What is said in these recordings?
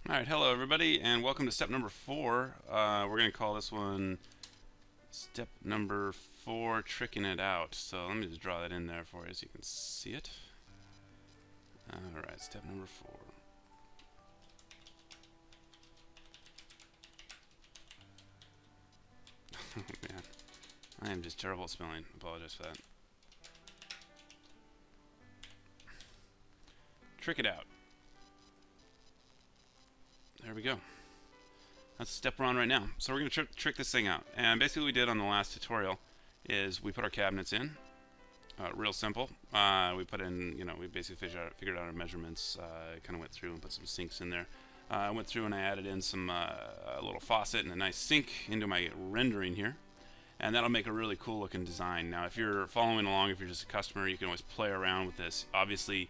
Alright, hello everybody, and welcome to step number 4. We're going to call this one step number 4, tricking it out. So let me just draw that in there for you so you can see it. Alright, step number 4. Oh man, I am just terrible at spelling. Apologize for that. Trick it out. There we go. That's the step we're on right now. So we're going to trick this thing out. And basically what we did on the last tutorial is we put our cabinets in. Real simple. We put in, we basically figured out our measurements, kind of went through and put some sinks in there. I went through and I added in some a little faucet and a nice sink into my rendering here. And that'll make a really cool looking design. Now if you're following along, if you're just a customer, you can always play around with this. Obviously,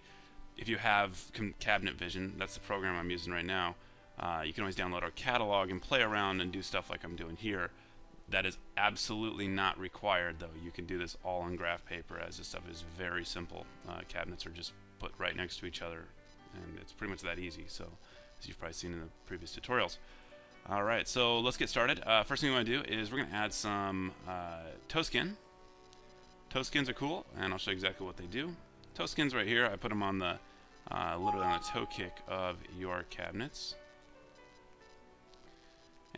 if you have Cabinet Vision, that's the program I'm using right now, you can always download our catalog and play around and do stuff like I'm doing here. That is absolutely not required, though. You can do this all on graph paper, as this stuff is very simple. Cabinets are just put right next to each other, and it's pretty much that easy, so as you've probably seen in the previous tutorials. Alright, so let's get started. First thing we want to do is we're going to add some toe skin. Toe skins are cool, and I'll show you exactly what they do. Toe skins right here, I put them on the literally on the toe kick of your cabinets.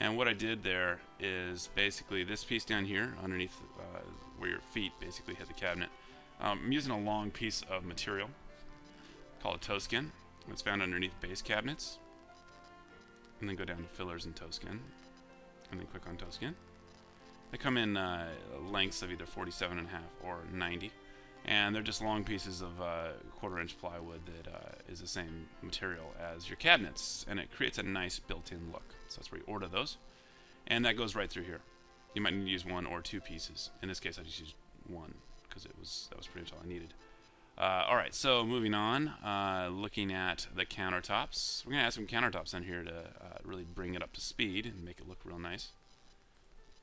And what I did there is basically this piece down here underneath where your feet basically hit the cabinet. I'm using a long piece of material called a toe skin. It's found underneath base cabinets. And then go down to fillers and toe skin. And then click on toe skin. They come in lengths of either 47.5 or 90. And they're just long pieces of 1/4 inch plywood that is the same material as your cabinets, and it creates a nice built-in look. So that's where you order those, and that goes right through here. You might need to use 1 or 2 pieces. In this case, I just used 1 because that was pretty much all I needed. All right, so moving on, looking at the countertops, we're gonna add some countertops on here to really bring it up to speed and make it look real nice.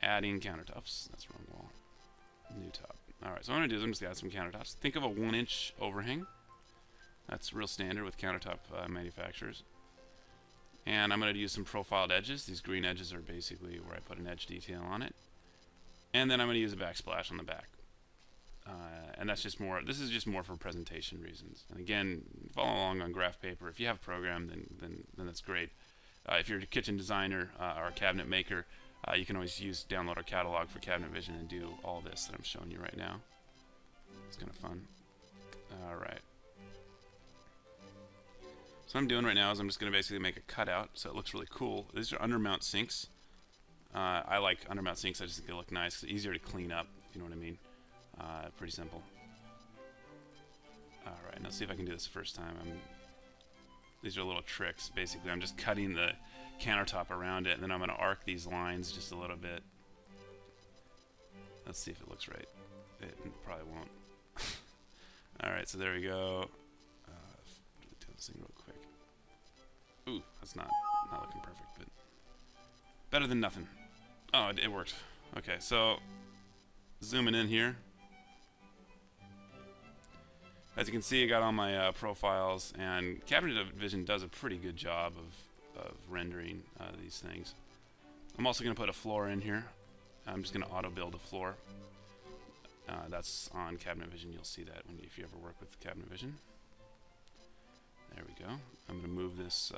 Adding countertops. That's the wrong wall. New top. Alright, so what I'm going to do is I'm just going to add some countertops. Think of a 1-inch overhang. That's real standard with countertop manufacturers. And I'm going to use some profiled edges. These green edges are basically where I put an edge detail on it. And then I'm going to use a backsplash on the back. And that's just more, this is just more for presentation reasons. And again, follow along on graph paper. If you have a program, then that's great. If you're a kitchen designer or a cabinet maker, you can always download our catalog for Cabinet Vision and do all this that I'm showing you right now. It's kind of fun. Alright. So what I'm doing right now is I'm just going to basically make a cutout so it looks really cool. These are undermount sinks. I like undermount sinks. I just think they look nice. It's easier to clean up, if you know what I mean. Pretty simple. Alright, let's see if I can do this the first time. These are little tricks. Basically, I'm just cutting the countertop around it, and then I'm going to arc these lines just a little bit. Let's see if it looks right. It probably won't. Alright, so there we go. Do this thing real quick. Ooh, that's not looking perfect, but better than nothing. Oh, it worked. Okay, so zooming in here. As you can see, I got all my profiles, and Cabinet Vision does a pretty good job of rendering these things. I'm also going to put a floor in here. I'm just going to auto-build a floor. That's on Cabinet Vision. You'll see that if you ever work with Cabinet Vision. There we go. I'm going to move this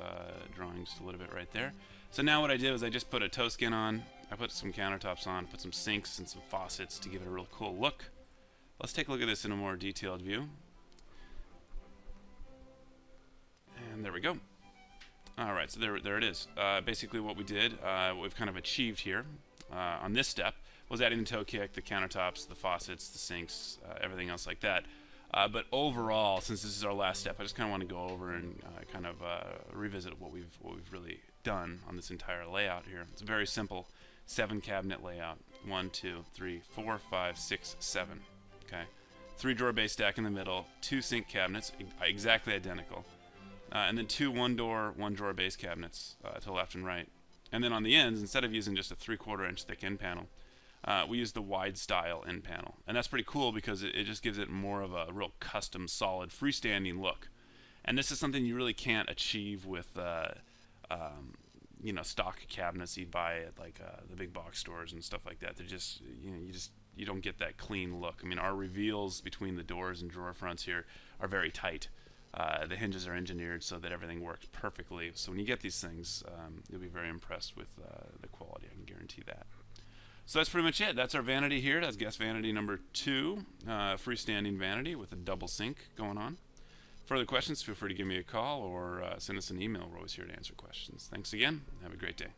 drawing just a little bit right there. So now what I did was I just put a toe skin on. I put some countertops on, put some sinks and some faucets to give it a real cool look. Let's take a look at this in a more detailed view. And there we go. Alright, so there it is. Basically what we did, what we've kind of achieved here on this step was adding the toe kick, the countertops, the faucets, the sinks, everything else like that. But overall, since this is our last step, I just kind of want to go over and kind of revisit what we've really done on this entire layout here. It's a very simple 7-cabinet layout. 1, 2, 3, 4, 5, 6, 7. Okay, 3-drawer base stack in the middle, 2 sink cabinets, exactly identical. And then 2 1-door, 1-drawer base cabinets to the left and right. And then on the ends, instead of using just a 3/4 inch thick end panel, we use the wide style end panel. And that's pretty cool because it just gives it more of a real custom, solid, freestanding look. And this is something you really can't achieve with you know, stock cabinets you buy at like the big box stores and stuff like that. They're just, you know, you don't get that clean look. I mean, our reveals between the doors and drawer fronts here are very tight. The hinges are engineered so that everything works perfectly. So when you get these things, you'll be very impressed with the quality. I can guarantee that. So that's pretty much it. That's our vanity here. That's guest vanity number 2, freestanding vanity with a double sink going on. Further questions, feel free to give me a call or send us an email. We're always here to answer questions. Thanks again. Have a great day.